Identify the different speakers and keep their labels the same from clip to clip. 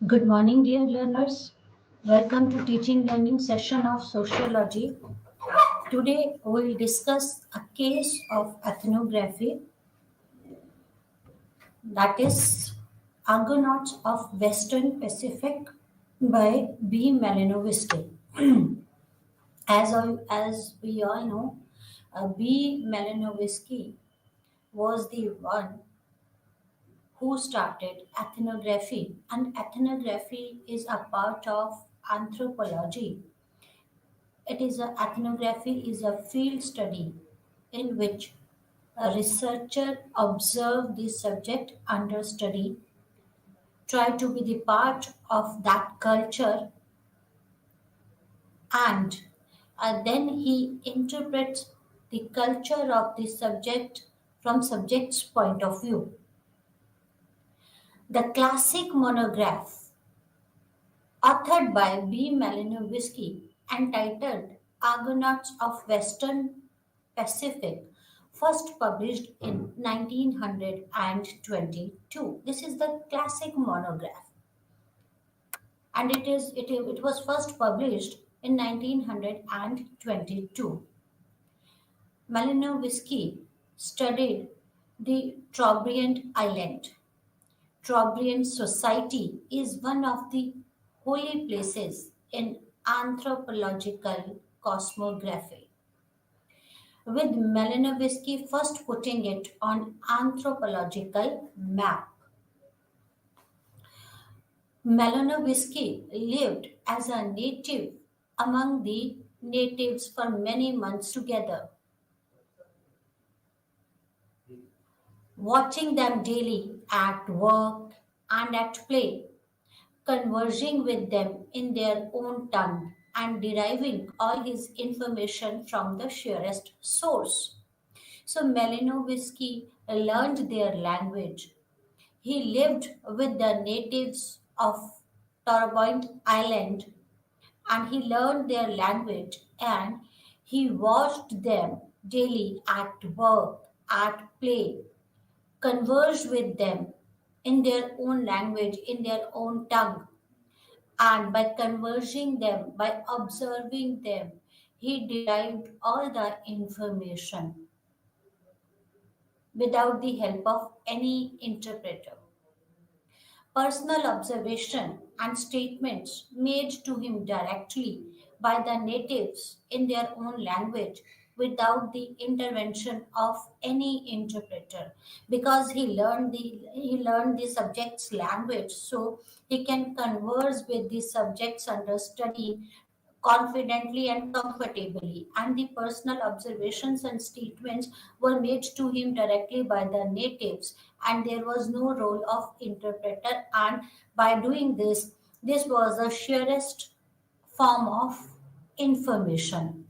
Speaker 1: Good morning, dear learners. Welcome to teaching learning session of sociology. Today we will discuss a case of ethnography, that is Argonauts of Western Pacific by B. Malinovisky. As we all know, B. Malinovisky was the one who started ethnography, and ethnography is a part of anthropology. Ethnography is a field study in which a researcher observes the subject under study, try to be the part of that culture, and then he interprets the culture of the subject from subject's point of view. The classic monograph authored by B. Malinovisky, entitled Argonauts of Western Pacific, first published in 1922. This is the classic monograph, and it was first published in 1922. Malinovisky studied the Trobriand island. Trobriand society is one of the holy places in anthropological cosmography, with Malinovisky first putting it on anthropological map. Malinovisky lived as a native among the natives for many months together, watching them daily at work and at play, conversing with them in their own tongue, and deriving all his information from the surest source. So Malinovisky learned their language. He lived with the natives of Torboint Island, and he learned their language, and he watched them daily at work, at play, conversed with them in their own language, in their own tongue, and by conversing them, by observing them, he derived all the information without the help of any interpreter. Personal observation and statements made to him directly by the natives in their own language without the intervention of any interpreter, because he learned the subject's language, so he can converse with the subjects under study confidently and comfortably, and the personal observations and statements were made to him directly by the natives, and there was no role of interpreter. And by doing this, this was the surest form of information.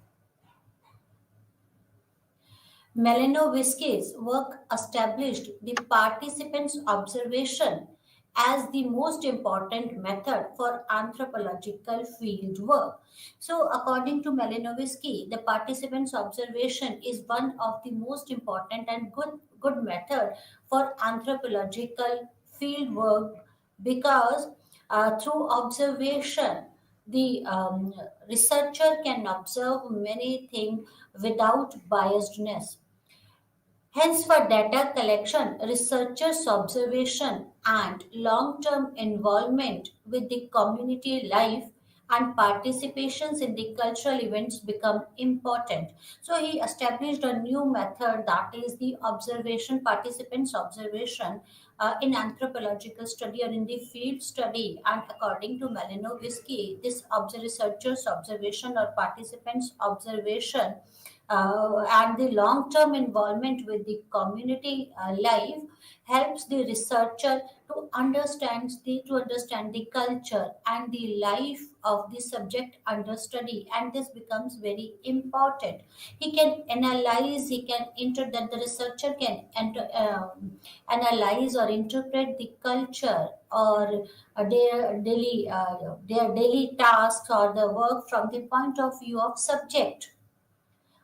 Speaker 1: Malinovisky's work established the participants' observation as the most important method for anthropological field work. So, according to Malinovisky, the participants' observation is one of the most important and good method for anthropological field work, because through observation, the researcher can observe many things without biasedness. Hence, for data collection, researchers' observation and long term involvement with the community life and participations in the cultural events become important. So, he established a new method, that is the observation, participants' observation in anthropological study or in the field study. And according to Malinovisky, this researchers' observation or participants' observation and the long-term involvement with the community life helps the researcher to understand the culture and the life of the subject under study, and this becomes very important. He can analyze, he can enter that the researcher can analyze or interpret the culture or their daily tasks or the work from the point of view of subject.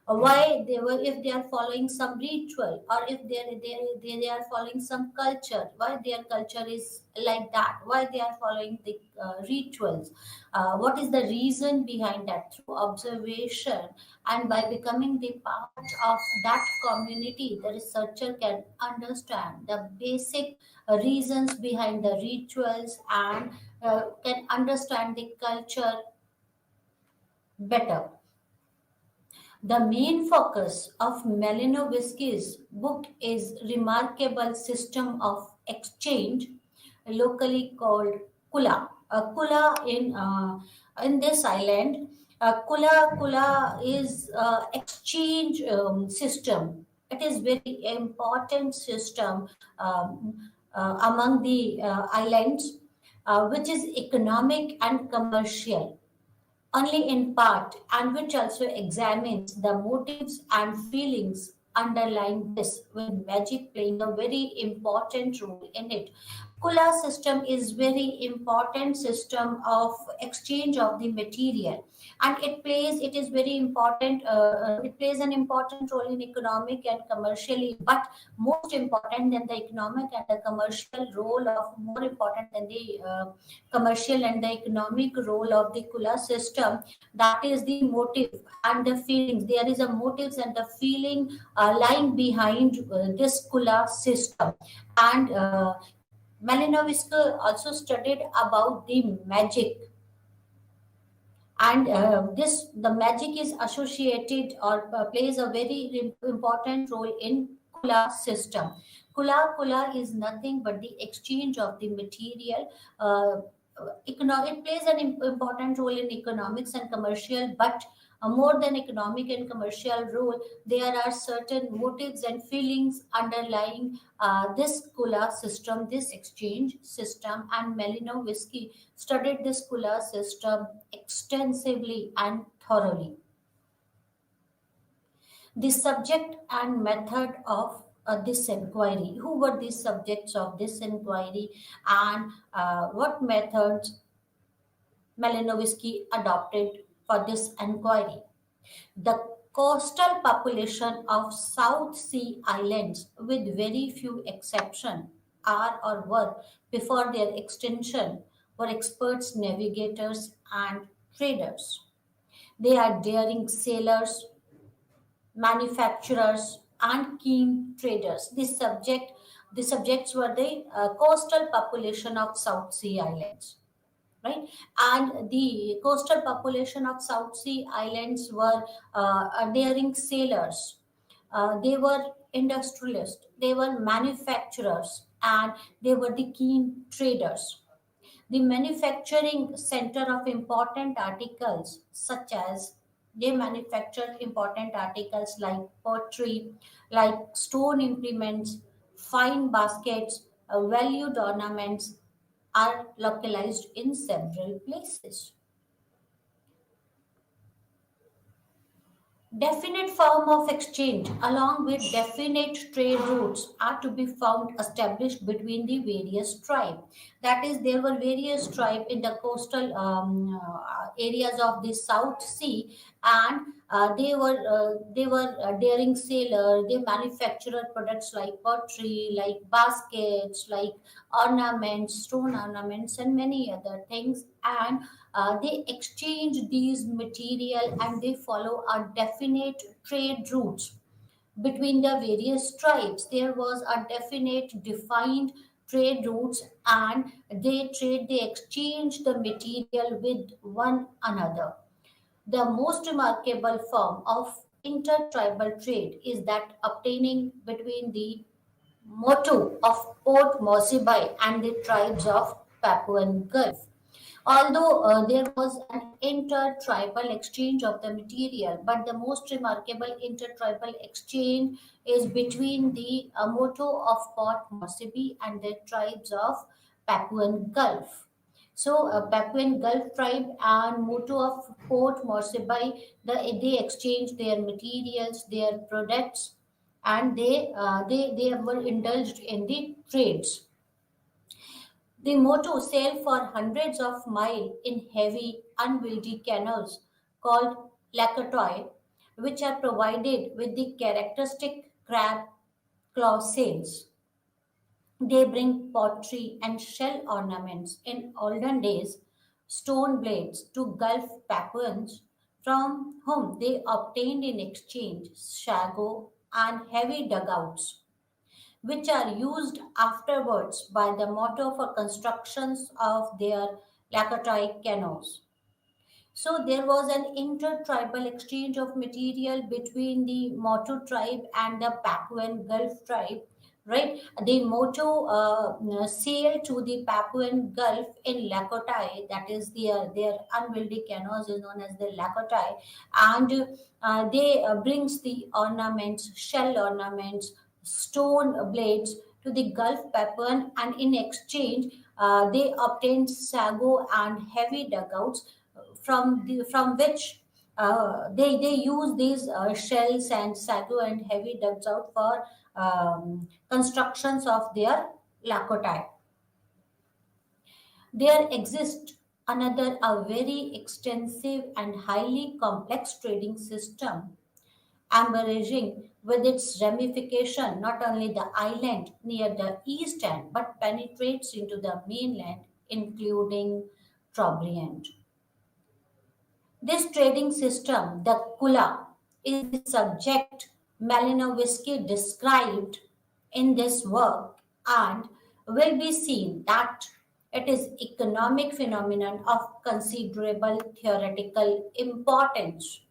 Speaker 1: Why they were, if they are following some ritual, or if they are following some culture, why their culture is like that, why they are following the rituals, what is the reason behind that. Through observation and by becoming the part of that community, the researcher can understand the basic reasons behind the rituals, and can understand the culture better. The main focus of Malinovisky's book is remarkable system of exchange, locally called Kula. Kula in this island, Kula is exchange system. It is very important system among the islands, which is economic and commercial only in part, and which also examines the motives and feelings underlying this, with magic playing a very important role in it. Kula system is very important system of exchange of the material, and it is very important. It plays an important role in economic and commercially, but most important than the economic and the commercial role of more important than the commercial and the economic role of the Kula system, that is the motive and the feelings. There is a motives and the feeling lying behind this Kula system. And Malinovisky also studied about the magic, and this the magic is associated or plays a very important role in Kula system. Kula is nothing but the exchange of the material. It plays an important role in economics and commercial, but more than economic and commercial role, there are certain motives and feelings underlying this Kula system, this exchange system. And Malinovisky studied this Kula system extensively and thoroughly. The subject and method of this inquiry. Who were these subjects of this inquiry, and what methods Malinovisky adopted for this inquiry? The coastal population of South Sea islands, with very few exceptions, are or were before their extinction, were experts, navigators, and traders. They are daring sailors, manufacturers, and keen traders. The subjects were the coastal population of South Sea islands, right? And the coastal population of South Sea islands were daring sailors. They were industrialists. They were manufacturers, and they were the keen traders. The manufacturing center of important articles, such as they manufacture important articles like pottery, like stone implements, fine baskets, valued ornaments, are localized in several places. Definite form of exchange along with definite trade routes are to be found established between the various tribes. That is, there were various tribes in the coastal areas of the South Sea, and they were daring sailor. They manufactured products like pottery, like baskets, like ornaments, stone ornaments, and many other things. And they exchange these material, and they follow a definite trade routes between the various tribes. There was a definite defined trade routes, and they exchange the material with one another. The most remarkable form of intertribal trade is that obtaining between the Motu of Port Moresby and the tribes of Papuan Gulf. Although there was an inter-tribal exchange of the material, but the most remarkable inter-tribal exchange is between the Moto of Port Moresby and the tribes of Papuan Gulf. So, Papuan Gulf tribe and Moto of Port Moresby, they exchange their materials, their products, and they were indulged in the trades. The Motu sailed for hundreds of miles in heavy, unwieldy canoes called lakatoi, which are provided with the characteristic crab claw sails. They bring pottery and shell ornaments in olden days, stone blades to Gulf Papuans, from whom they obtained in exchange shago and heavy dugouts, which are used afterwards by the motor for constructions of their Lakotite canoes. So there was an intertribal exchange of material between the Motu tribe and the Papuan Gulf tribe, right? The Motu sailed to the Papuan Gulf in Lakottai, that is their unwieldy canoes is known as the Lakottai, and they brings the ornaments, shell ornaments, stone blades to the Gulf Papuan, and in exchange, they obtained sago and heavy dugouts from which they use these shells and sago and heavy ducts out for constructions of their Lakottai. There exists another a very extensive and highly complex trading system embracing with its ramification not only the island near the east end but penetrates into the mainland, including Trobriand. This trading system, the Kula, is the subject Malinowski described in this work, and will be seen that it is economic phenomenon of considerable theoretical importance.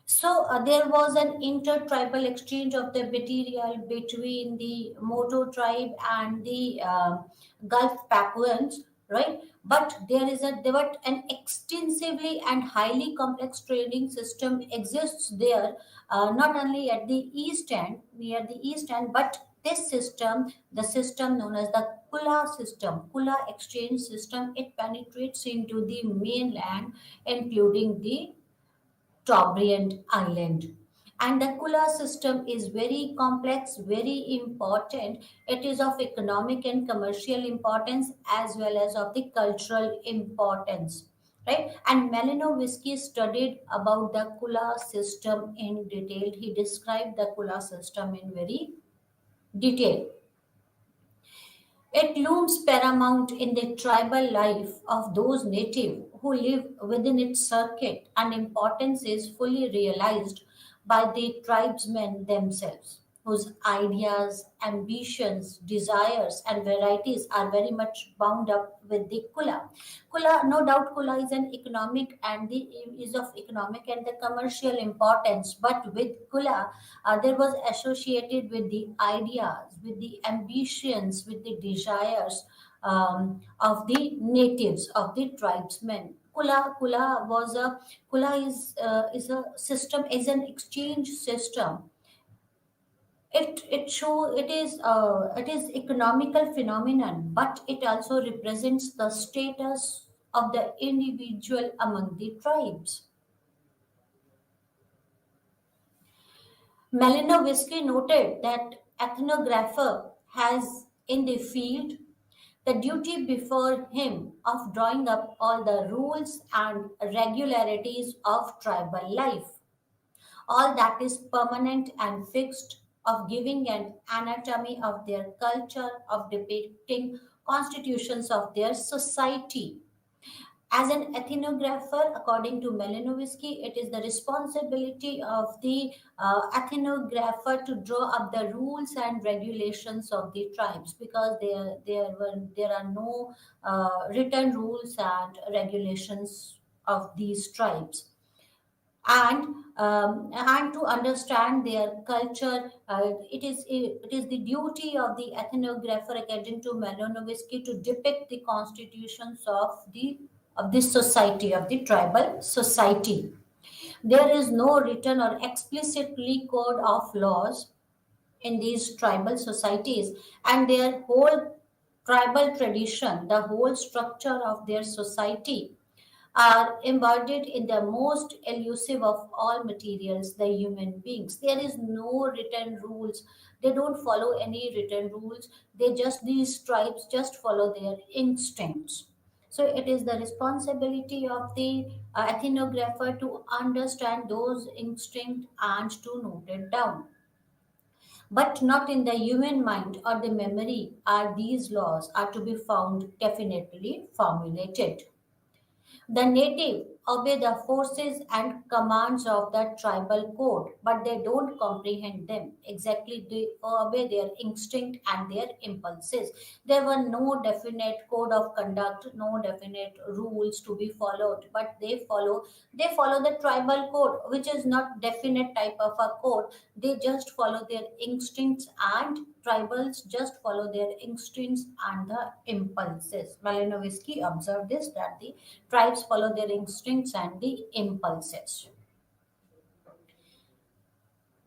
Speaker 1: So there was an intertribal exchange of the material between the Moto tribe and the Gulf Papuans, right? But there an extensively and highly complex trading system exists there, not only at the east end, near the east end, but this system, the system known as the Kula system, Kula exchange system, it penetrates into the mainland, including the Trobriand Island. And the Kula system is very complex, very important. It is of economic and commercial importance as well as of the cultural importance. Right? And Malinowski studied about the Kula system in detail. He described the Kula system in very detail. It looms paramount in the tribal life of those native who live within its circuit, and importance is fully realized by the tribesmen themselves, whose ideas, ambitions, desires, and varieties are very much bound up with the Kula. Kula, no doubt, Kula is an economic and the is of economic and the commercial importance. But with Kula, there was associated with the ideas, with the ambitions, with the desires of the natives, of the tribesmen. Kula is a system, is an exchange system. It is economical phenomenon, but it also represents the status of the individual among the tribes. Malinowski noted that ethnographer has in the field the duty before him of drawing up all the rules and regularities of tribal life, all that is permanent and fixed, of giving an anatomy of their culture, of depicting constitutions of their society. As an ethnographer, according to Malinowski, it is the responsibility of the ethnographer to draw up the rules and regulations of the tribes, because there are no written rules and regulations of these tribes, and to understand their culture, it is the duty of the ethnographer, according to Malinowski, to depict the constitutions of this society, of the tribal society. There is no written or explicitly code of laws in these tribal societies, and their whole tribal tradition, the whole structure of their society, are embodied in the most elusive of all materials, the human beings. There is no written rules. They don't follow any written rules. These tribes just follow their instincts. So it is the responsibility of the ethnographer to understand those instincts and to note it down. But not in the human mind or the memory are these laws are to be found definitely formulated. The native obey the forces and commands of the tribal code, but they don't comprehend them. Exactly, they obey their instinct and their impulses. There were no definite code of conduct, no definite rules to be followed, but they follow the tribal code, which is not definite type of a code. They just follow their instincts, and tribals just follow their instincts and the impulses. Malinowski observed this, that the tribes follow their instincts and the impulses.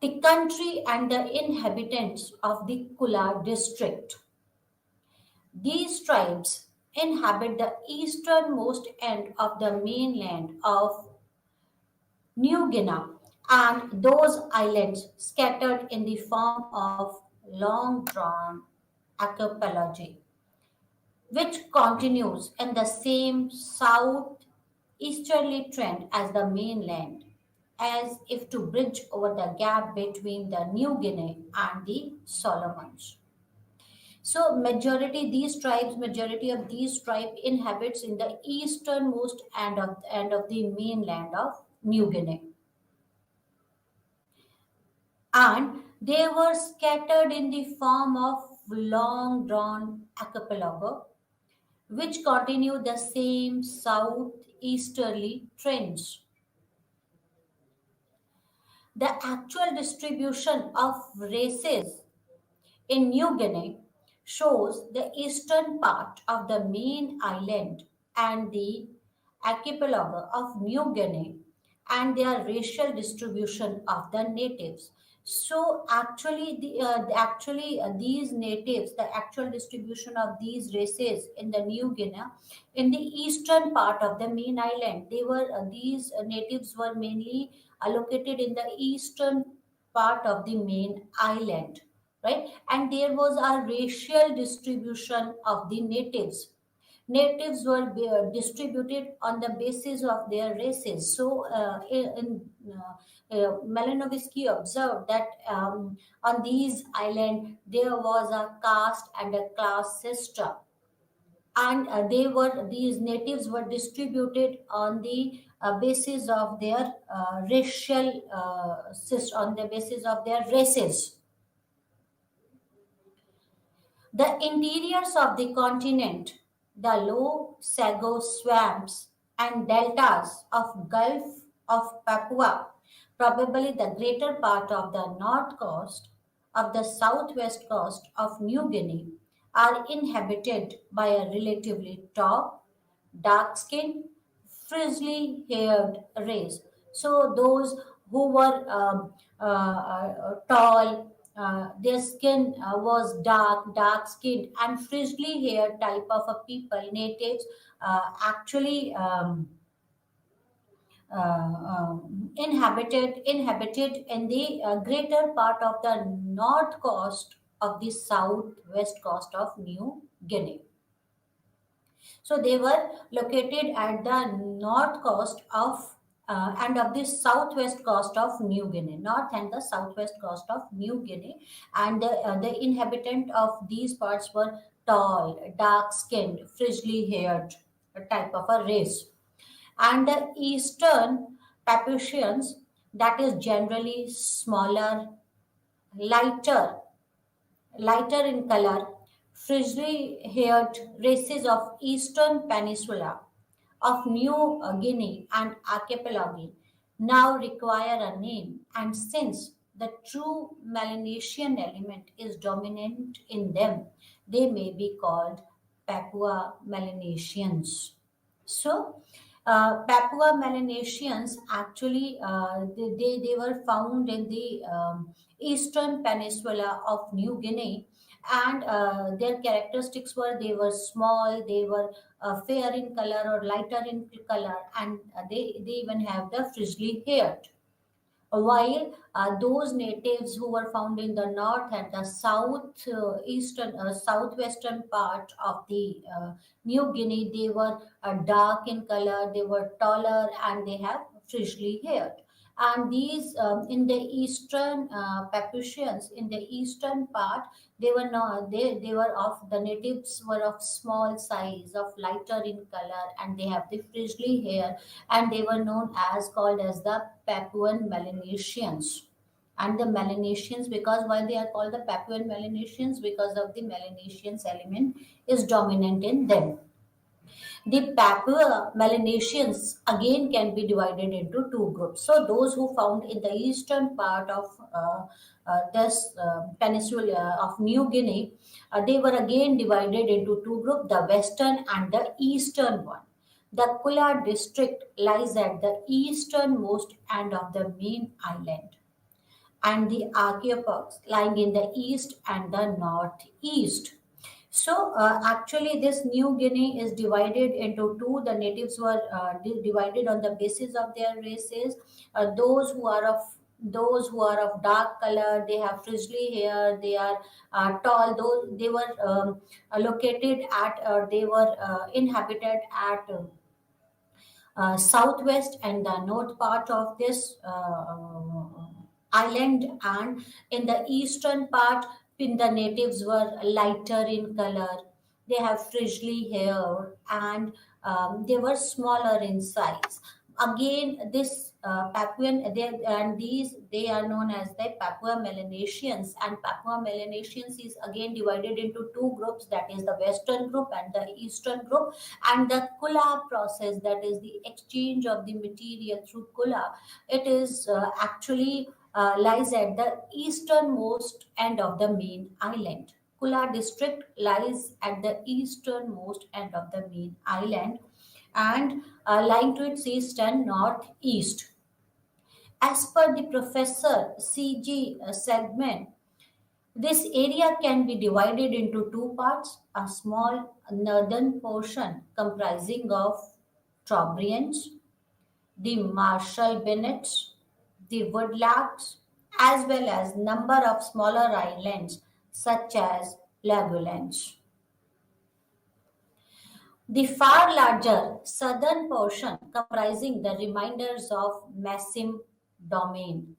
Speaker 1: The country and the inhabitants of the Kula district. These tribes inhabit the easternmost end of the mainland of New Guinea and those islands scattered in the form of long drawn archipelago, which continues in the same southeasterly trend as the mainland, as if to bridge over the gap between the New Guinea and the Solomons. So majority of these tribe inhabits in the easternmost end of the mainland of New Guinea, and they were scattered in the form of long drawn archipelago, which continue the same southeasterly trends. The actual distribution of races in New Guinea shows the eastern part of the main island and the archipelago of New Guinea and their racial distribution of the natives. So these natives, the actual distribution of these races in the New Guinea, in the eastern part of the main island, these natives were mainly located in the eastern part of the main island, right? And there was a racial distribution of the natives. Natives were distributed on the basis of their races. So Malinowski observed that on these islands there was a caste and a class system, and these natives were distributed on the basis of their on the basis of their races. The interiors of the continent, the low sago swamps and deltas of Gulf of Papua, probably the greater part of the north coast of the southwest coast of New Guinea, are inhabited by a relatively tall, dark skinned, frizzly haired race. So, those who were tall, their skin was dark skinned, and frizzly haired type of a people, natives, actually inhabited in the greater part of the north coast of the southwest coast of New Guinea. So they were located at the north coast of and of the southwest coast of New Guinea, north and the southwest coast of New Guinea, and the inhabitant of these parts were tall, dark-skinned, frizzly haired type of a race, and the eastern Papuchians, that is generally smaller, lighter, lighter in color, frizzly-haired races of eastern peninsula of New Guinea and archipelago now require a name, and since the true Melanesian element is dominant in them, they may be called Papua Melanesians. So, Papua Melanesians actually they were found in the eastern peninsula of New Guinea, and their characteristics were they were small, they were fair in color or lighter in color, and they even have the frizzly hair. while those natives who were found in the north and the south eastern southwestern part of the New Guinea, they were dark in color, they were taller, and they have freshly haired. And these in the eastern Papuchians, in the eastern part, they were not they were of the natives were of small size, of lighter in color, and they have the freshly hair, and they were known as called as the Papuan Melanesians. And the Melanesians, because why they are called the Papuan Melanesians? Because of the Melanesians element is dominant in them. The Papua Melanesians again can be divided into two groups. So those who found in the eastern part of this peninsula of New Guinea, they were again divided into two groups, the western and the eastern one. The Kula district lies at the easternmost end of the main island, and the archipelago lying in the east and the northeast. So, actually, this New Guinea is divided into two. The natives were divided on the basis of their races. Those who are of dark color, they have frizzly hair, they are tall. Those they were located at, they were inhabited at southwest and the north part of this island, and in the eastern part, the natives were lighter in color, they have frizzly hair, and they were smaller in size. Again, this Papuan, and these they are known as the Papua Melanesians, and Papua Melanesians is again divided into two groups, that is the western group and the eastern group. And the Kula process, that is the exchange of the material through Kula, it is actually lies at the easternmost end of the main island. Kula district lies at the easternmost end of the main island, and lying to its east and northeast. As per the Professor C.G. Segment, this area can be divided into two parts, a small northern portion comprising of Trobrians, the Marshall Bennets, the Woodlarks, as well as number of smaller islands such as Legolands. The far larger southern portion comprising the remainders of Massim domain.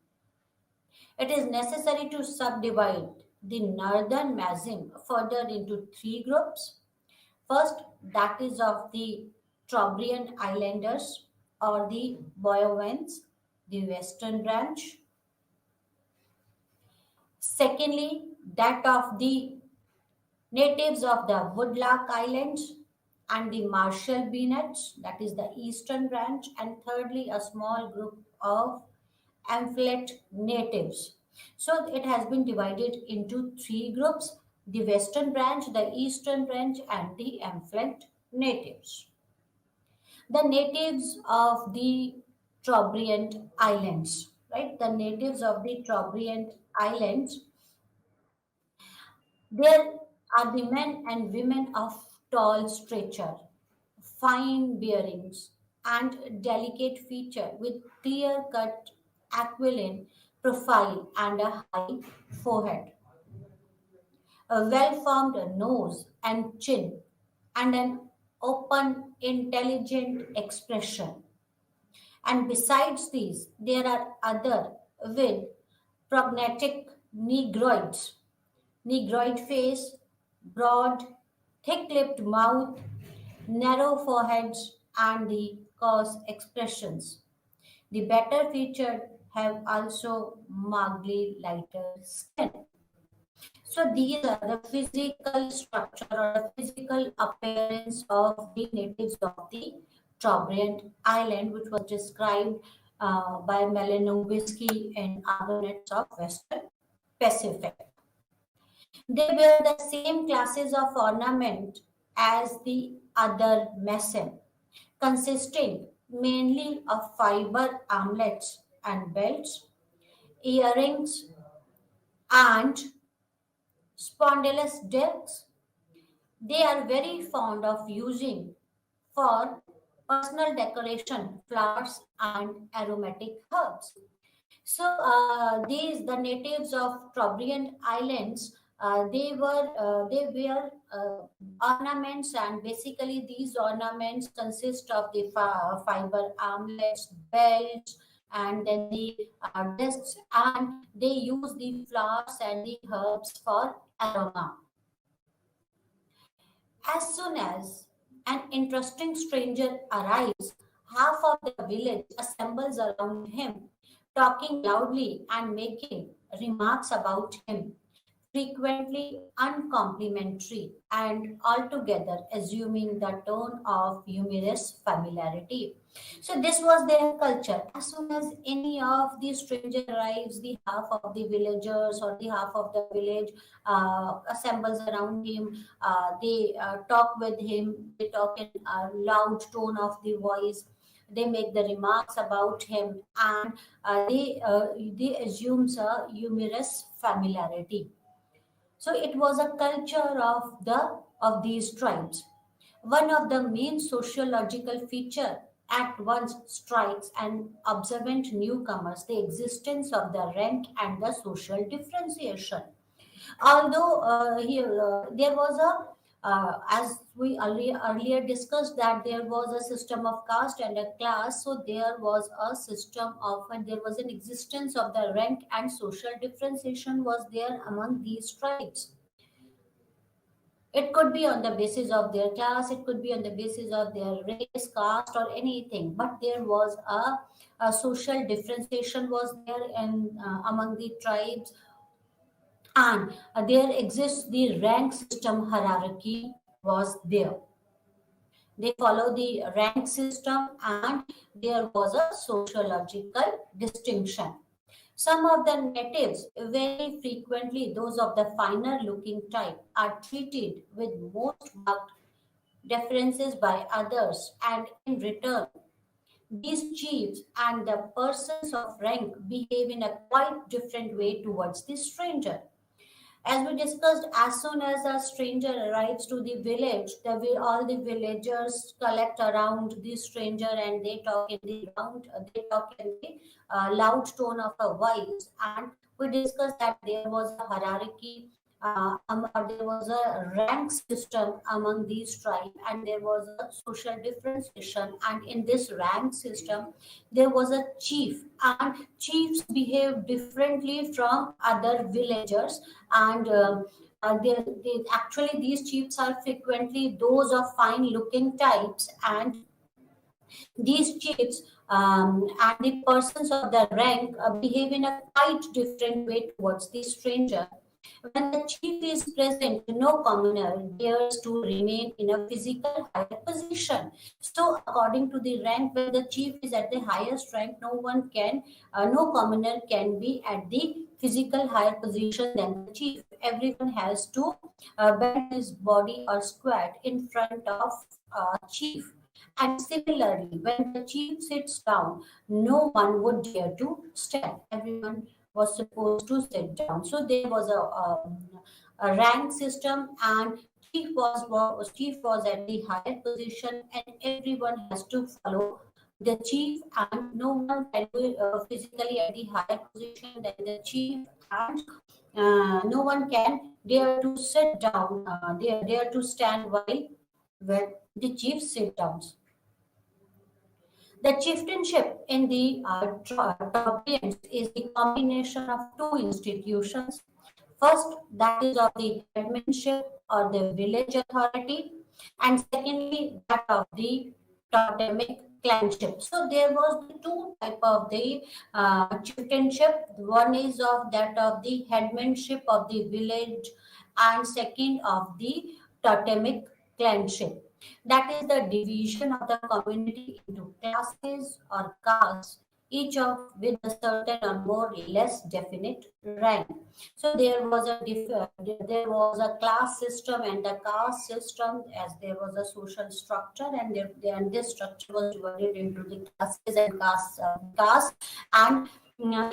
Speaker 1: It is necessary to subdivide the northern Massim further into three groups. First, that is of the Trobriand Islanders or the Boyovans, the western branch. Secondly, that of the natives of the Woodlark Islands and the Marshall Bennets, that is the eastern branch. And thirdly, a small group of Amphilet natives. So it has been divided into three groups, the western branch, the eastern branch, and the Amphilet natives. The natives of the Trobriand Islands, right? The natives of the Trobriand Islands, there are the men and women of tall stature, fine bearings, and delicate feature with clear cut aquiline profile and a high forehead, a well formed nose and chin, and an open, intelligent expression. And besides these, there are other with prognatic negroids, negroid face, broad, thick lipped mouth, narrow foreheads, and the coarse expressions. The better featured have also markedly lighter skin. So these are the physical structure or the physical appearance of the natives of the Trobriand Island, which was described by Malinowski in Argonauts of Western Pacific. They wear the same classes of ornament as the other Mason, consisting mainly of fiber armlets and belts, earrings, and spondylus discs. They are very fond of using for personal decoration flowers and aromatic herbs. The natives of Trobriand Islands, they wear ornaments, and basically these ornaments consist of the fiber armlets, belts, and then the discs, and they use the flowers and the herbs for aroma. As soon as an interesting stranger arrives, half of the village assembles around him, talking loudly and making remarks about him, frequently uncomplimentary and altogether assuming the tone of humorous familiarity. So this was their culture. As soon as any of the stranger arrives, the half of the villagers or the half of the village assembles around him. They talk with him. They talk in a loud tone of the voice. They make the remarks about him, and they assumes a humorous familiarity. So it was a culture of these tribes. One of the main sociological feature at once strikes an observant newcomers the existence of the rank and the social differentiation. Although here there was a as we earlier discussed that there was a system of caste and a class, so there was a system of, and there was an existence of the rank and social differentiation was there among these tribes. It could be on the basis of their class, it could be on the basis of their race, caste, or anything, but there was a social differentiation was there in among the tribes, and there exists the rank system hierarchy was there. They follow the rank system, and there was a sociological distinction. Some of the natives, very frequently those of the finer looking type, are treated with most marked deferences by others, and in return these chiefs and the persons of rank behave in a quite different way towards the stranger. As we discussed, as soon as a stranger arrives to the village, all the villagers collect around the stranger, and they talk in the they talk in the loud tone of a voice. And we discussed that there was a hierarchy, or there was a rank system among these tribes, and there was a social differentiation. And in this rank system, there was a chief, and chiefs behave differently from other villagers, and actually these chiefs are frequently those of fine looking types, and these chiefs and the persons of the rank behave in a quite different way towards the stranger. When the chief is present, no commoner dares to remain in a physical higher position. So, according to the rank, when the chief is at the highest rank, no commoner can be at the physical higher position than the chief. Everyone has to bend his body or squat in front of chief. And similarly, when the chief sits down, no one would dare to stand. Everyone was supposed to sit down. So there was a rank system, and chief was at the higher position, and everyone has to follow the chief, and no one can be physically at the higher position than the chief, and no one can dare to sit down, dare to stand while when the chief sit down. The chieftainship in the Taurians is the combination of two institutions. First, that is of the headmanship or the village authority, and secondly, that of the totemic clanship. So there was the two type of the chieftainship. One is of that of the headmanship of the village, and second of the totemic clanship. That is the division of the community into classes or castes, each of with a certain or more or less definite rank. So there was a class system and a caste system, as there was a social structure, and and this structure was divided into the classes and castes, and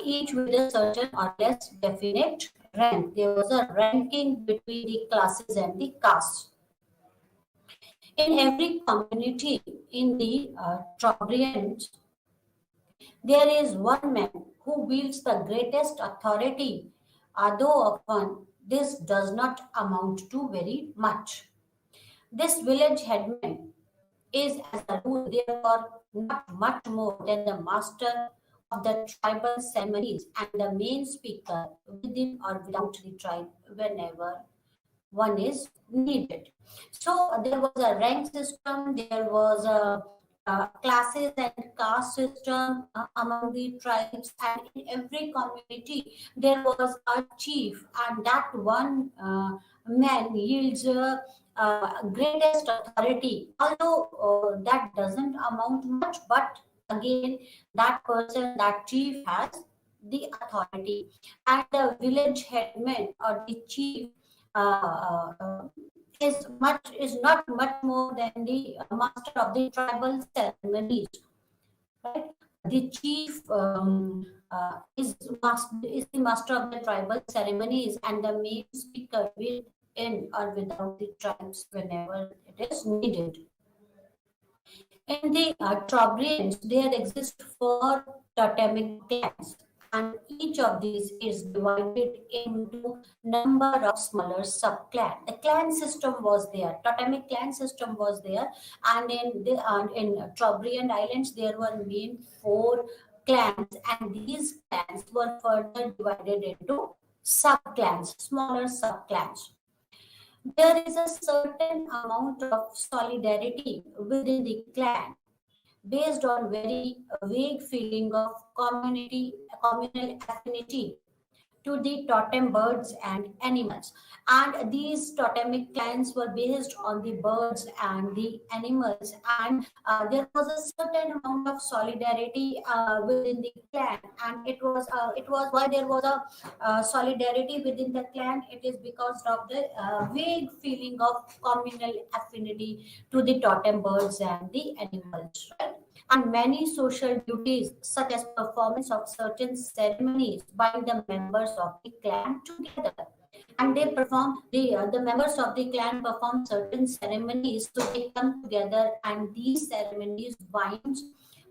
Speaker 1: each with a certain or less definite rank. There was a ranking between the classes and the castes. In every community in the Trobriand, there is one man who wields the greatest authority, though often this does not amount to very much. This village headman is, as a rule, therefore not much more than the master of the tribal ceremonies and the main speaker within or without the tribe whenever one is needed. So there was a rank system, there was a classes and caste system among the tribes, and in every community there was a chief, and that one man yields greatest authority. Although that doesn't amount much, but again, that person, that chief has the authority, and the village headman or the chief uh, uh, is not much more than the master of the tribal ceremonies, right? The chief is the master of the tribal ceremonies and the main speaker within or without the tribes whenever it is needed. In the Trobrians, there exist four totemic clans, and each of these is divided into number of smaller subclans. The clan system was there, totemic clan system was there, and in Trobriand Islands there were main four clans, and these clans were further divided into subclans, smaller subclans. There is a certain amount of solidarity within the clan based on very vague feeling of communal affinity to the totem birds and animals. And these totemic clans were based on the birds and the animals. And there was a certain amount of solidarity within the clan. And it was why there was a solidarity within the clan. It is because of the vague feeling of communal affinity to the totem birds and the animals, right? And many social duties, such as performance of certain ceremonies, bind the members of the clan together. And the members of the clan perform certain ceremonies, so they come together, and these ceremonies bind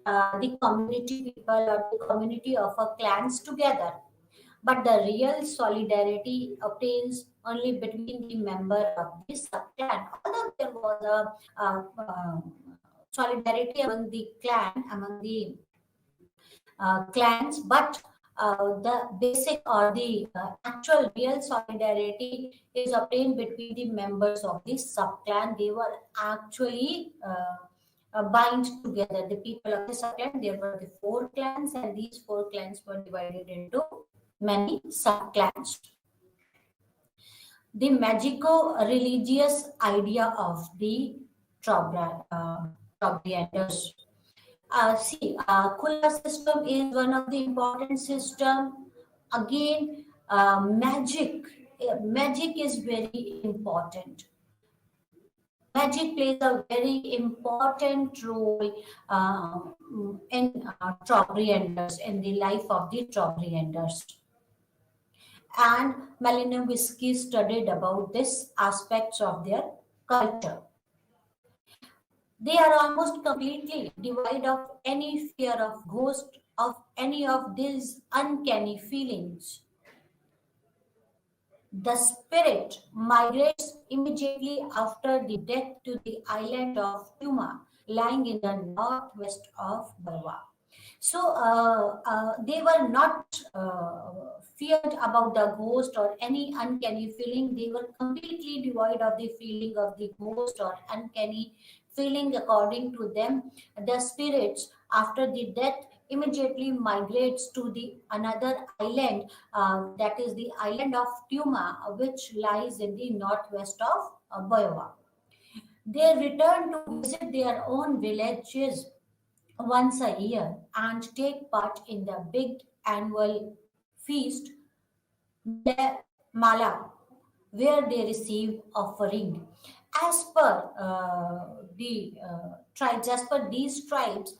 Speaker 1: the community people or the community of a clans together. But the real solidarity obtains only between the member of the subclan. Although there was a solidarity among the clans, but the basic or the actual real solidarity is obtained between the members of the subclan. They were actually bind together. The people of the subclan, there were the four clans, and these four clans were divided into many subclans. The magico-religious idea of the Trobrianders. Kula system is one of the important system. Again, magic is very important. Magic plays a very important role in Trobrianders, in the life of the Trobrianders. And Malinowski studied about this aspects of their culture. They are almost completely devoid of any fear of ghost, of any of these uncanny feelings. The spirit migrates immediately after the death to the island of Tuma, lying in the northwest of Burma. So they were not feared about the ghost or any uncanny feeling. They were completely devoid of the feeling of the ghost or uncanny feeling. According to them, the spirits after the death immediately migrates to the another island, that is the island of Tuma, which lies in the northwest of Boyova. They return to visit their own villages once a year and take part in the big annual feast Mala, where they receive offering. As per the tribes, as per these tribes,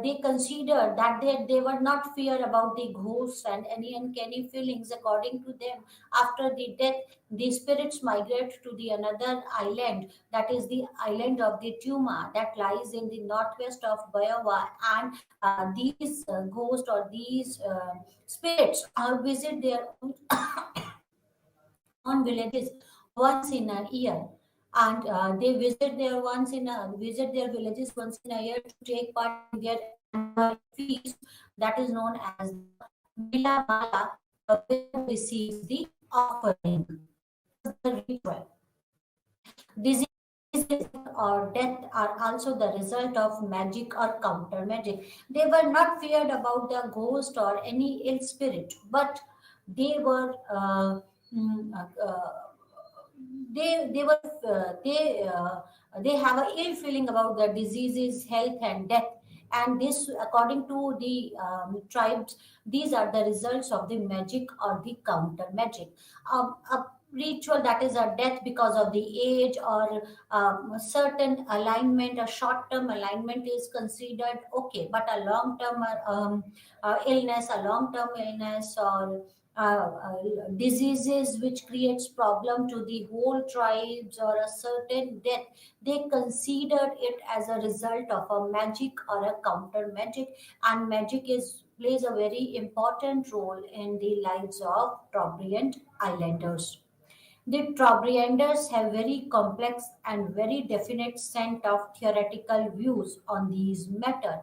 Speaker 1: They considered that they were not fear about the ghosts and any uncanny feelings. According to them, after the death, the spirits migrate to the another island, that is the island of the Tuma, that lies in the northwest of Bayawa. And these ghosts or these spirits visit their own villages once in a year, and they visit their villages once in a year to take part in their annual feast, that is known as the Mila Mala, where one receives the offering. This was the ritual. Diseases or death are also the result of magic or counter magic. They were not feared about the ghost or any ill spirit, but they were they were they have a ill feeling about the diseases, health, and death. And this, according to the tribes, these are the results of the magic or the counter magic. A ritual, that is a death because of the age or a certain alignment, a short term alignment is considered okay, but a long term illness, a long term illness, or diseases which creates problem to the whole tribes, or a certain death, they considered it as a result of a magic or a counter magic. And magic is plays a very important role in the lives of Trobriand islanders. The Trobrianders have very complex and very definite set of theoretical views on these matter.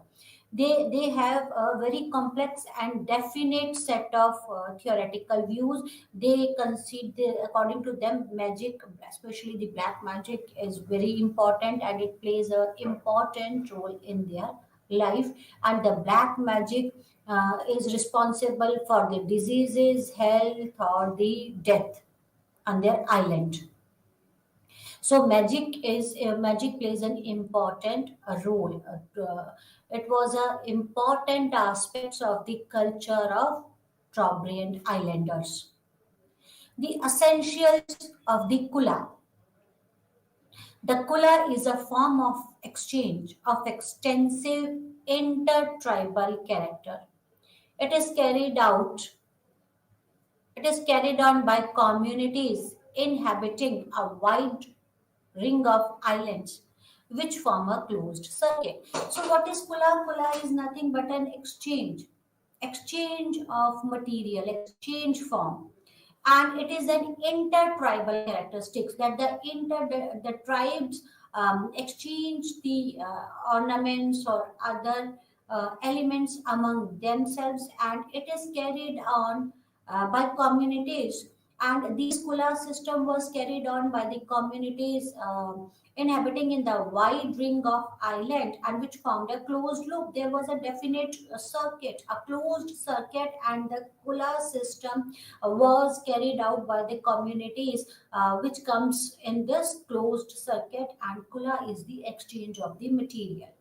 Speaker 1: They have a very complex and definite set of theoretical views. They consider, according to them, magic, especially the black magic, is very important and it plays a important role in their life. And the black magic is responsible for the diseases, health, or the death on their island. So magic plays an important role. It was a important aspects of the culture of Trobriand islanders. The essentials of the kula. The kula is a form of exchange of extensive intertribal character. It is carried out It is carried on by communities inhabiting a wide ring of islands which form a closed circuit. So, what is Kula? Kula is nothing but an exchange of material, exchange form. And it is an intertribal characteristics that the tribes exchange the ornaments or other elements among themselves, and it is carried on by communities. And this kula system was carried on by the communities inhabiting in the wide ring of island, and which formed a closed loop. There was a definite circuit, a closed circuit, and the kula system was carried out by the communities which comes in this closed circuit. And kula is the exchange of the material.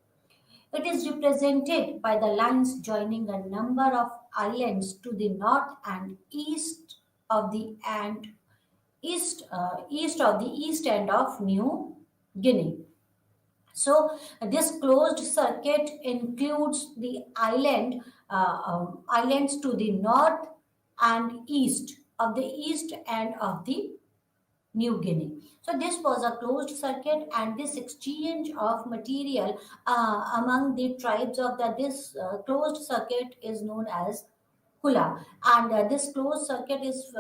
Speaker 1: It is represented by the lines joining a number of islands to the north and east of the and east of the east end of New Guinea. So this closed circuit includes the islands to the north and east of the east end of the New Guinea. So this was a closed circuit, and this exchange of material among the tribes of this closed circuit is known as Kula. And this closed circuit is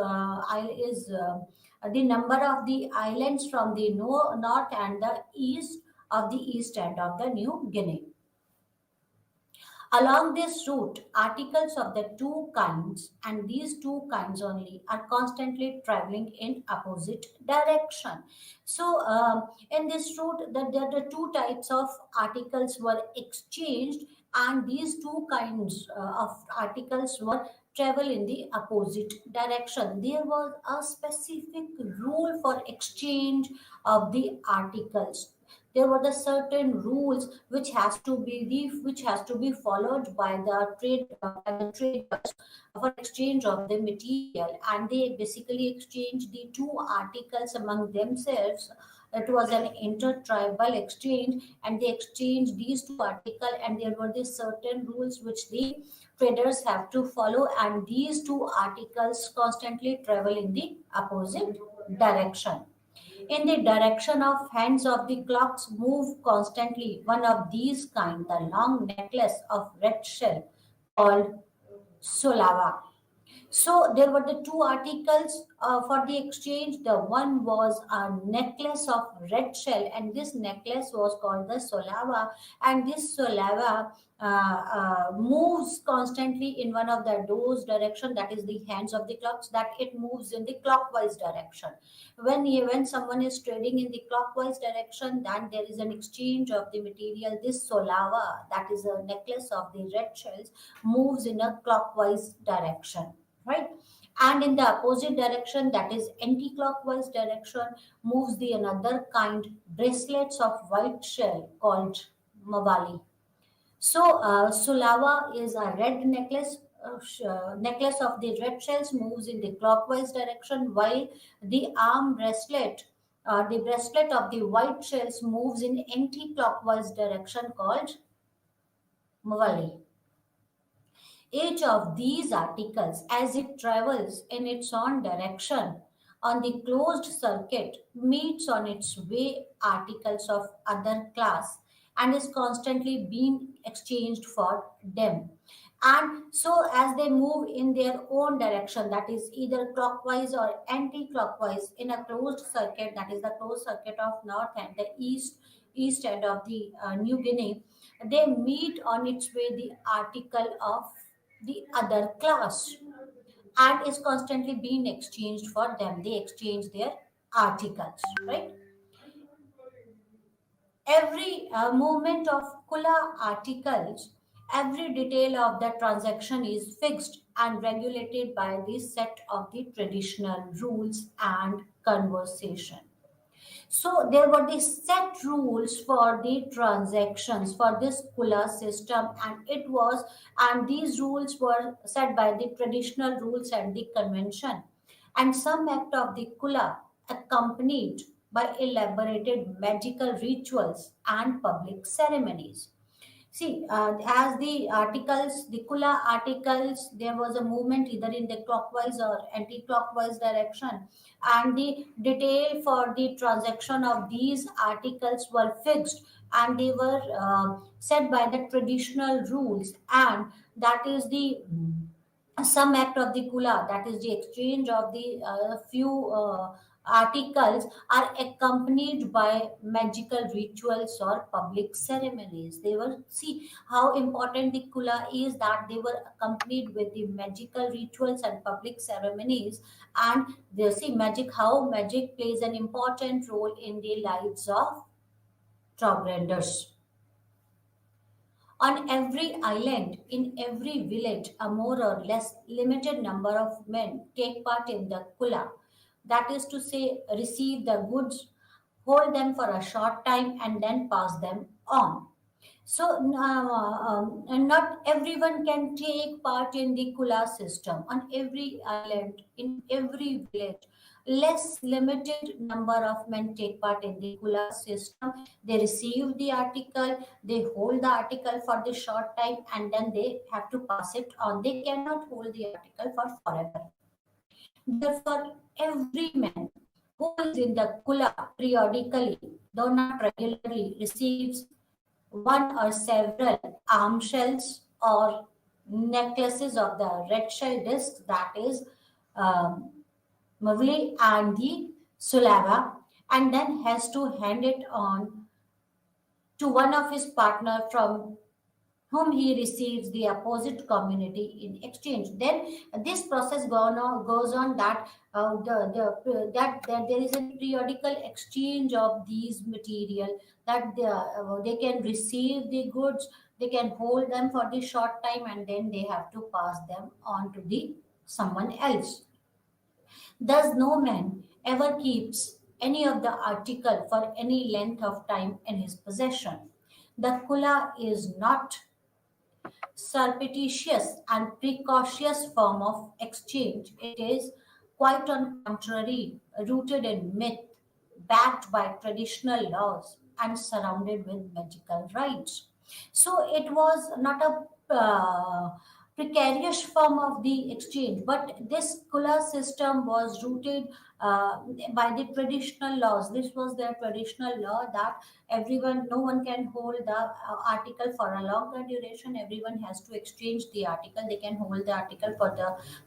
Speaker 1: the number of the islands from the north and the east of the east end of the New Guinea. Along this route, articles of the two kinds, and these two kinds only, are constantly traveling in opposite direction. So, in this route, the two types of articles were exchanged, and these two kinds of articles were travel in the opposite direction. There was a specific rule for exchange of the articles. There were the certain rules which has to be followed by the traders for exchange of the material, and they basically exchange the two articles among themselves It was an intertribal exchange, and they exchanged these two articles, and there were these certain rules which the traders have to follow, and these two articles constantly travel in the opposite direction. In the direction of hands of the clocks move constantly. One of these kind, the long necklace of red shell called solava. So there were the two articles for the exchange. The one was a necklace of red shell, and this necklace was called the solava. And this solava moves constantly in one of the those direction, that is the hands of the clocks. That it moves in the clockwise direction. When someone is trading in the clockwise direction, then there is an exchange of the material. This solava, that is a necklace of the red shells, moves in a clockwise direction, right? And in the opposite direction, that is anti-clockwise direction, moves the another kind, bracelets of white shell called mawali. So sulava is a red necklace. Necklace of the red shells moves in the clockwise direction, while the arm bracelet, the bracelet of the white shells, moves in anti-clockwise direction called mawali. Each of these articles, as it travels in its own direction on the closed circuit, meets on its way articles of other class and is constantly being exchanged for them. And so, as they move in their own direction, that is either clockwise or anti-clockwise in a closed circuit, that is the closed circuit of north and the east end of the New Guinea, they meet on its way the article of the other class and is constantly being exchanged for them. They exchange their articles, right? Every movement of Kula articles, every detail of the transaction is fixed and regulated by the set of the traditional rules and conversation. So there were the set rules for the transactions for this Kula system, and these rules were set by the traditional rules and the convention. And some act of the Kula accompanied by elaborated magical rituals and public ceremonies. See, as the articles, the Kula articles, there was a movement either in the clockwise or anti-clockwise direction, and the detail for the transaction of these articles were fixed, and they were set by the traditional rules, and that is the some act of the kula, that is the exchange of the few articles, are accompanied by magical rituals or public ceremonies. They were, see how important the kula is, that they were accompanied with the magical rituals and public ceremonies. And they see magic, how magic plays an important role in the lives of travelers. On every island, in every village, a more or less limited number of men take part in the kula. That is to say, receive the goods, hold them for a short time, and then pass them on. So, and not everyone can take part in the Kula system. On every island, in every village, less limited number of men take part in the Kula system. They receive the article, they hold the article for the short time, and then they have to pass it on. They cannot hold the article for forever. Therefore, every man who is in the Kula periodically, though not regularly, receives one or several arm shells or necklaces of the red shell discs, that is um, Mavli and the Sulava, and then has to hand it on to one of his partner from whom he receives the opposite community in exchange. Then this process goes on, that that there is a periodical exchange of these material, that they can receive the goods, they can hold them for the short time, and then they have to pass them on to the someone else. Thus, no man ever keeps any of the article for any length of time in his possession. The kula is not surreptitious and precautious form of exchange. It is, quite on contrary, rooted in myth, backed by traditional laws and surrounded with magical rights. So it was not a precarious form of the exchange, but this Kula system was rooted uh, by the traditional laws. This was their traditional law that everyone, no one can hold the article for a longer duration. Everyone has to exchange the article. They can hold the article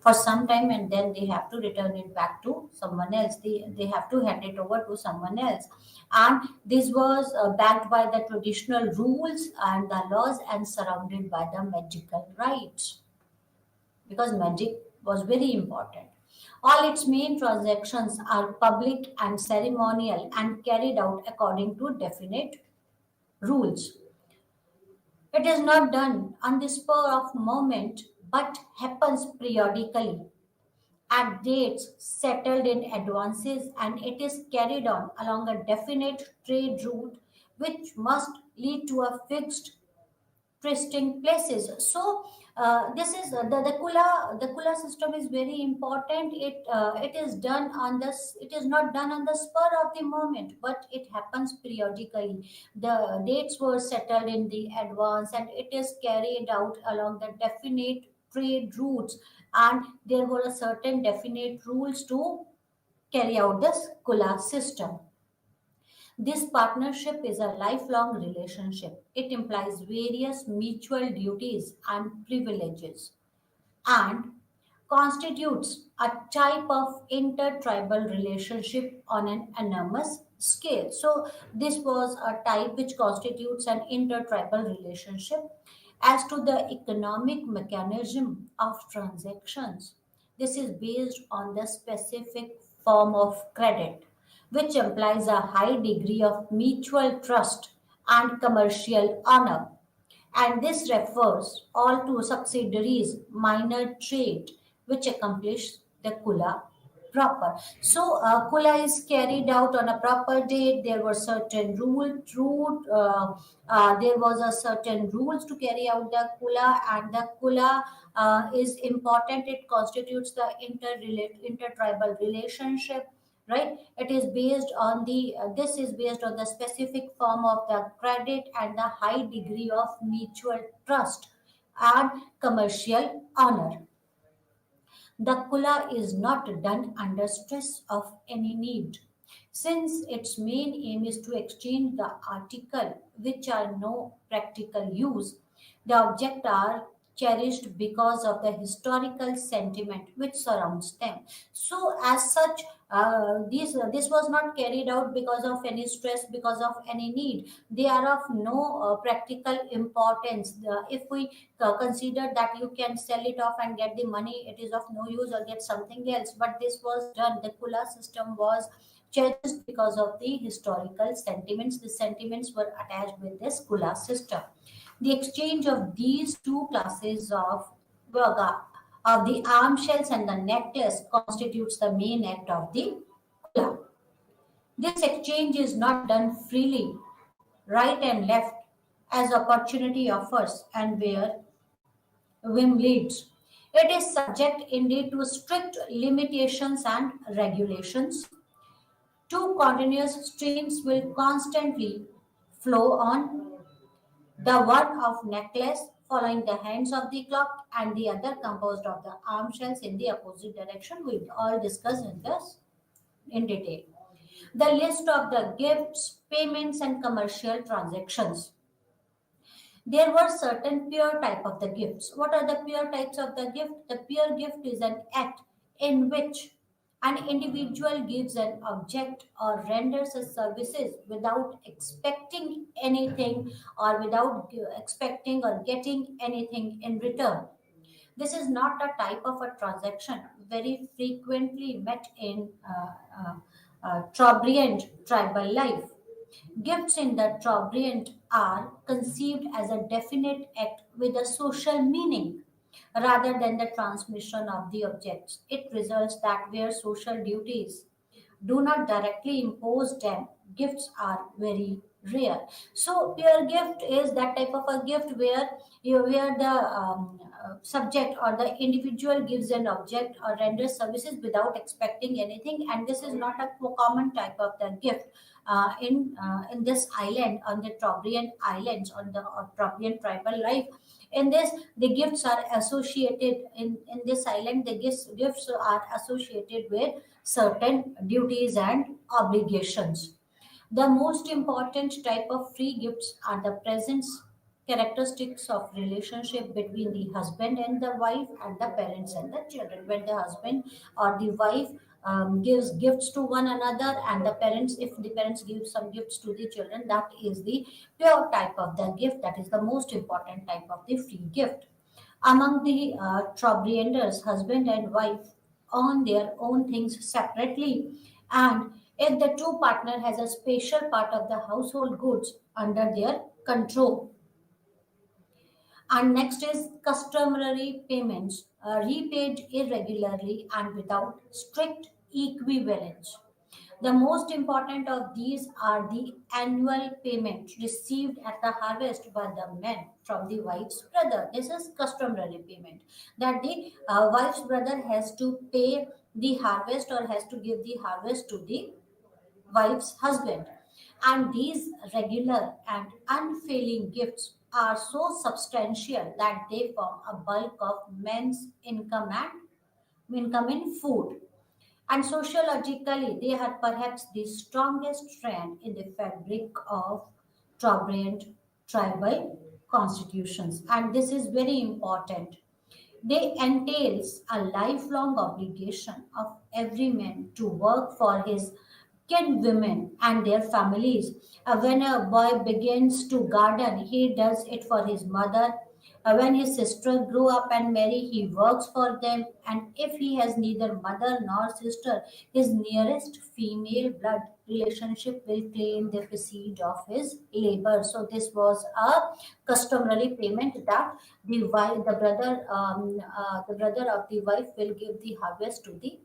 Speaker 1: for some time, and then they have to return it back to someone else. They have to hand it over to someone else, and this was backed by the traditional rules and the laws and surrounded by the magical rights, because magic was very important. All its main transactions are public and ceremonial and carried out according to definite rules. It is not done on the spur of moment but happens periodically at dates settled in advances, and it is carried on along a definite trade route which must lead to a fixed trysting places. So this is the Kula system is very important. It is done on this. It is not done on the spur of the moment, but it happens periodically. The dates were settled in the advance, and it is carried out along the definite trade routes, and there were a certain definite rules to carry out this Kula system. This partnership is a lifelong relationship. It implies various mutual duties and privileges and constitutes a type of intertribal relationship on an enormous scale. So, this was a type which constitutes an intertribal relationship. As to the economic mechanism of transactions, this is based on the specific form of credit, which implies a high degree of mutual trust and commercial honor, and this refers all to subsidiaries minor trade which accomplish the Kula proper. So Kula is carried out on a proper date. There were certain there was a certain rules to carry out the Kula, and the Kula is important. It constitutes the intertribal relationship, right? It is based on the this is based on the specific form of the credit and the high degree of mutual trust and commercial honor. The Kula is not done under stress of any need, since its main aim is to exchange the article which are no practical use. The objects are cherished because of the historical sentiment which surrounds them. So, as such, this was not carried out because of any stress, because of any need. They are of no practical importance. If we consider that you can sell it off and get the money, it is of no use, or get something else. But this was done. The Kula system was cherished because of the historical sentiments. The sentiments were attached with this Kula system. The exchange of these two classes of Vaga of the arm shells and the necklace constitutes the main act of the Kula. This exchange is not done freely, right and left, as opportunity offers and where whim leads. It is subject indeed to strict limitations and regulations. Two continuous streams will constantly flow on, the one of necklace following the hands of the clock and the other composed of the arm shells in the opposite direction. We will all discuss in this in detail. The list of the gifts, payments, and commercial transactions. There were certain pure type of the gifts. What are the pure types of the gift? The pure gift is an act in which an individual gives an object or renders a services without expecting anything, or without expecting or getting anything in return. This is not a type of a transaction very frequently met in Trobriand tribal life. Gifts in the Trobriand are conceived as a definite act with a social meaning rather than the transmission of the objects. It results that where social duties do not directly impose them, gifts are very rare. So peer gift is that type of a gift where the subject or the individual gives an object or renders services without expecting anything, and this is not a common type of the gift in this island, on the Trobriand islands, on the Trobriand tribal life. In this, the gifts are associated in this island. The gifts are associated with certain duties and obligations. The most important type of free gifts are the presence characteristics of relationship between the husband and the wife and the parents and the children. When the husband or the wife gives gifts to one another, and the parents, if the parents give some gifts to the children, that is the pure type of the gift. That is the most important type of the free gift. Among the Trobrianders, husband and wife own their own things separately, and if the two partner has a special part of the household goods under their control. And next is customary payments repaid irregularly and without strict equivalence. The most important of these are the annual payment received at the harvest by the men from the wife's brother. This is customary payment that the wife's brother has to pay the harvest or has to give the harvest to the wife's husband. And these regular and unfailing gifts are so substantial that they form a bulk of men's income in food. And sociologically, they are perhaps the strongest strand in the fabric of Trobriand tribal constitutions. And this is very important. They entails a lifelong obligation of every man to work for his kinswomen and their families. When a boy begins to garden, he does it for his mother. When his sister grow up and marry, he works for them. And if he has neither mother nor sister, his nearest female blood relationship will claim the proceed of his labor. So this was a customary payment that the brother of the wife will give the harvest to the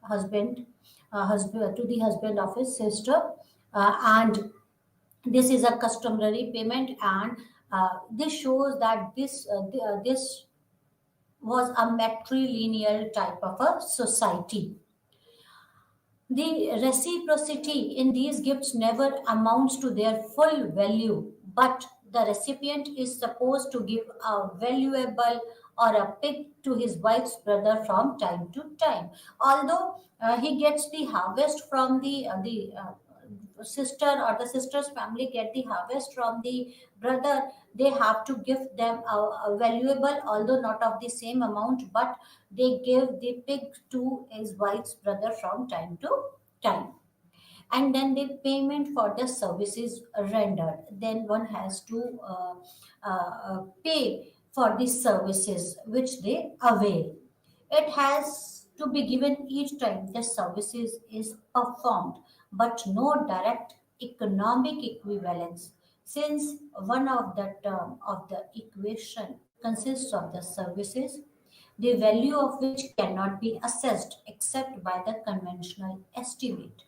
Speaker 1: husband, husband of his sister, and this is a customary payment, and this shows that this was a matrilineal type of a society. The reciprocity in these gifts never amounts to their full value, but the recipient is supposed to give a valuable or a pig to his wife's brother from time to time. Although he gets the harvest from the sister, or the sister's family get the harvest from the brother, they have to give them a valuable, although not of the same amount, but they give the pig to his wife's brother from time to time. And then the payment for the services rendered, then one has to pay for the services which they avail. It has to be given each time the services is performed, but no direct economic equivalence, since one of the term of the equation consists of the services, the value of which cannot be assessed except by the conventional estimate.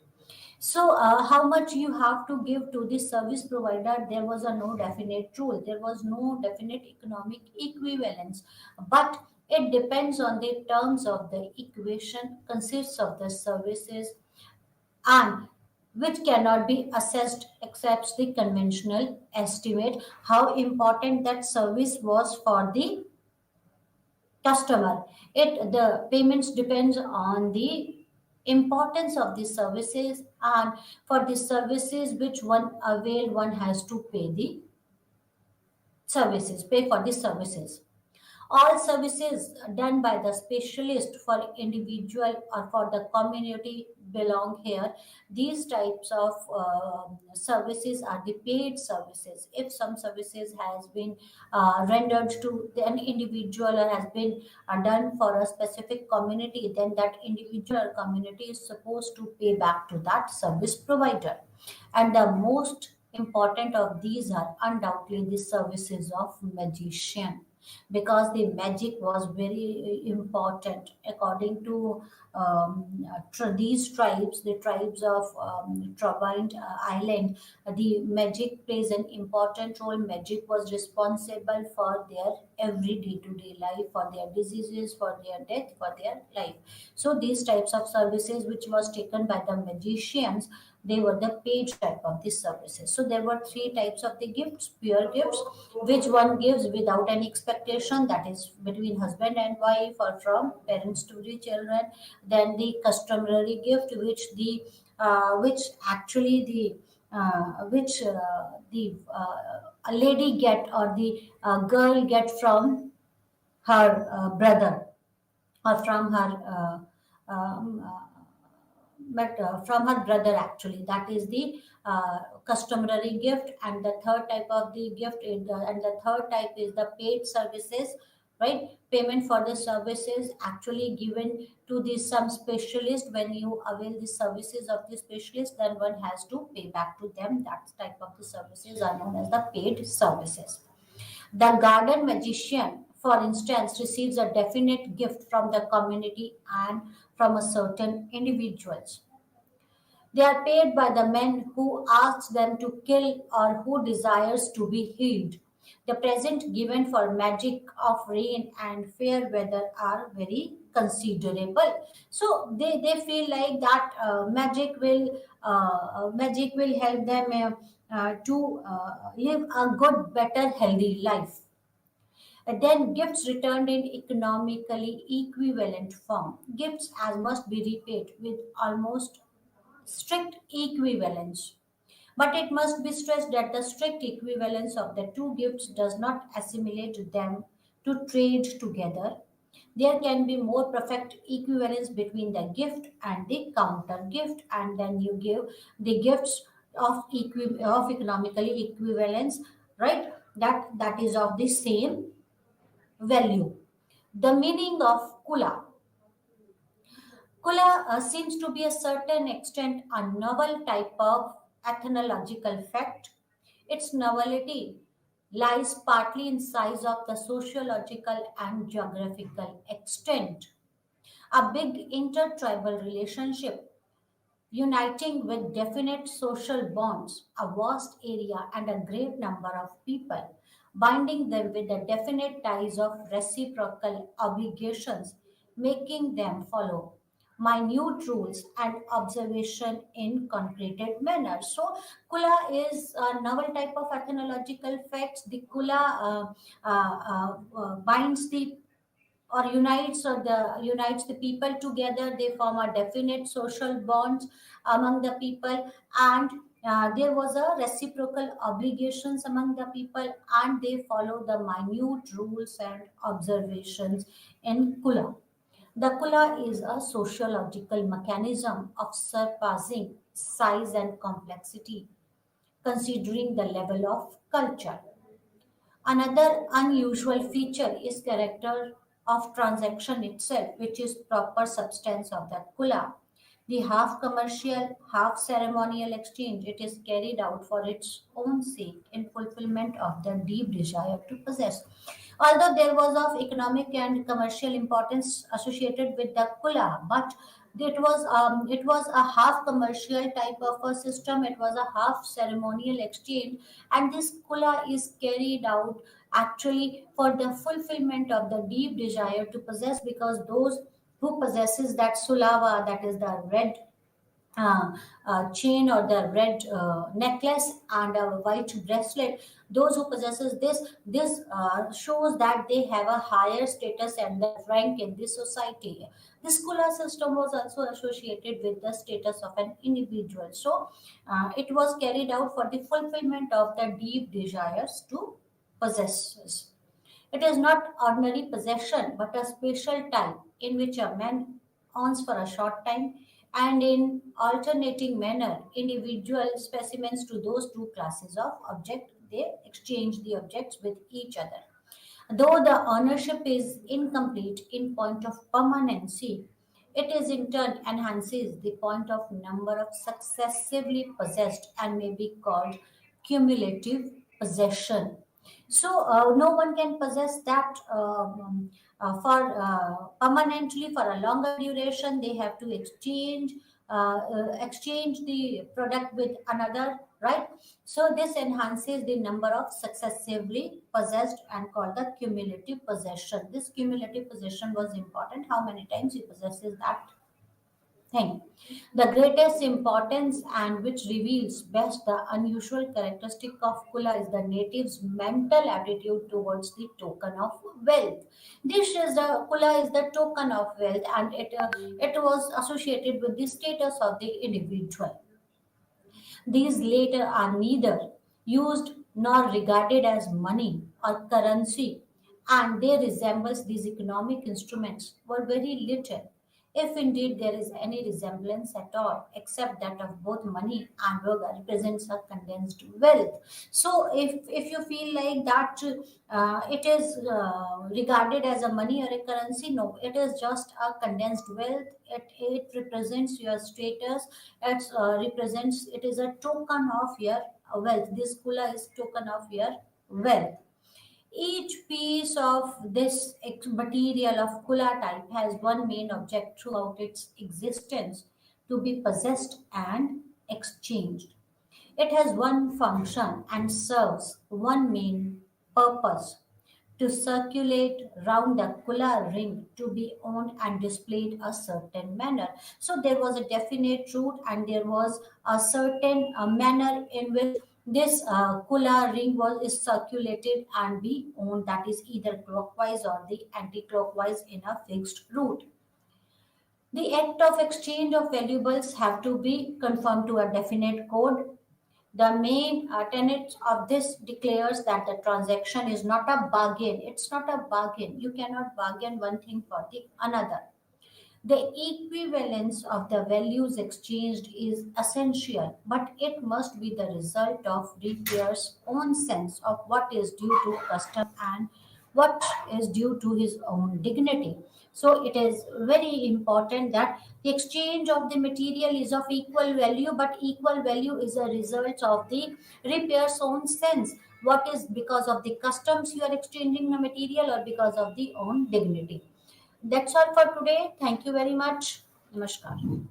Speaker 1: So, how much you have to give to the service provider? There was a no definite rule. There was no definite economic equivalence, but it depends on the terms of the equation, consists of the services, and which cannot be assessed except the conventional estimate. How important that service was for the customer. It the payments depends on the importance of the services, and for the services which one avail, one has to pay for the services. All services done by the specialist for individual or for the community belong here. These types of services are the paid services. If some services has been rendered to an individual or has been done for a specific community, then that individual or community is supposed to pay back to that service provider. And the most important of these are undoubtedly the services of magician. because the magic was very important. According to these tribes, the tribes of Trabant Island, the magic plays an important role. Magic was responsible for their every day-to-day life, for their diseases, for their death, for their life. So these types of services which was taken by the magicians, they were the paid type of the services. So there were three types of the gifts: pure gifts, which one gives without any expectation, that is between husband and wife or from parents to the children. Then the customary gift, which actually the a lady get, or the girl get from her brother, or from her but from her brother, actually, that is the customary gift. And the third type of the gift is and the third type is the paid services, right? Payment for the services actually given to the some specialist. When you avail the services of the specialist, then one has to pay back to them. That type of the services are known as the paid services. The garden magician, for instance, receives a definite gift from the community and from a certain individuals. They are paid by the men who asks them to kill or who desires to be healed. The present given for magic of rain and fair weather are very considerable. So they feel like that magic will help them to live a good, better, healthy life. Then gifts returned in economically equivalent form. Gifts as must be repaid with almost strict equivalence. But it must be stressed that the strict equivalence of the two gifts does not assimilate them to trade together. There can be more perfect equivalence between the gift and the counter gift, and then you give the gifts of of economically equivalence, right? That is of the same value. The meaning of kula. Kula seems to be a certain extent a novel type of ethnological fact. Its novelty lies partly in size of the sociological and geographical extent. A big intertribal relationship uniting with definite social bonds, a vast area, and a great number of people, binding them with the definite ties of reciprocal obligations, making them follow minute rules and observation in concreted manner. So, Kula is a novel type of ethnological facts. The Kula binds the or unites the people together. They form a definite social bonds among the people, and there was a reciprocal obligations among the people, and they follow the minute rules and observations in kula. The kula is a sociological mechanism of surpassing size and complexity, considering the level of culture. Another unusual feature is character of transaction itself, which is proper substance of the kula. The half commercial, half ceremonial exchange, it is carried out for its own sake in fulfillment of the deep desire to possess. Although there was of economic and commercial importance associated with the kula, but it was a half commercial type of a system. It was a half ceremonial exchange, and this kula is carried out actually for the fulfillment of the deep desire to possess, because those who possesses that sulava, that is the red chain or the red necklace and a white bracelet, those who possesses this shows that they have a higher status and the rank in the society. This kula system was also associated with the status of an individual. So it was carried out for the fulfillment of the deep desires to possess. It is not ordinary possession, but a special type in which a man owns for a short time, and in alternating manner, individual specimens to those two classes of object, they exchange the objects with each other. Though the ownership is incomplete in point of permanency, it is in turn enhances the point of number of successively possessed and may be called cumulative possession. So no one can possess that for permanently for a longer duration. They have to exchange the product with another, right? So this enhances the number of successively possessed and called the cumulative possession. This cumulative possession was important. How many times he possesses that thing. The greatest importance and which reveals best the unusual characteristic of Kula is the native's mental attitude towards the token of wealth. This is the Kula is the token of wealth, and it was associated with the status of the individual. These later are neither used nor regarded as money or currency, and they resembles these economic instruments were very little, if indeed there is any resemblance at all, except that of both money and yoga represents a condensed wealth. So if you feel like that it is regarded as a money or a currency, no, it is just a condensed wealth. It represents your status. It represents, it is a token of your wealth. This kula is token of your wealth. Each piece of this material of kula type has one main object throughout its existence: to be possessed and exchanged. It has one function and serves one main purpose: to circulate round the kula ring, to be owned and displayed a certain manner. So there was a definite route, and there was a certain manner in which this kula ring was is circulated and be owned, that is either clockwise or the anti-clockwise in a fixed route. The act of exchange of valuables have to be conformed to a definite code. The main tenets of this declares that the transaction is not a bargain. It's not a bargain. You cannot bargain one thing for the another. The equivalence of the values exchanged is essential, but it must be the result of repayer's own sense of what is due to custom and what is due to his own dignity. So it is very important that the exchange of the material is of equal value, but equal value is a result of the repayer's own sense. What is because of the customs you are exchanging the material, or because of the own dignity. That's all for today. Thank you very much. Namaskar.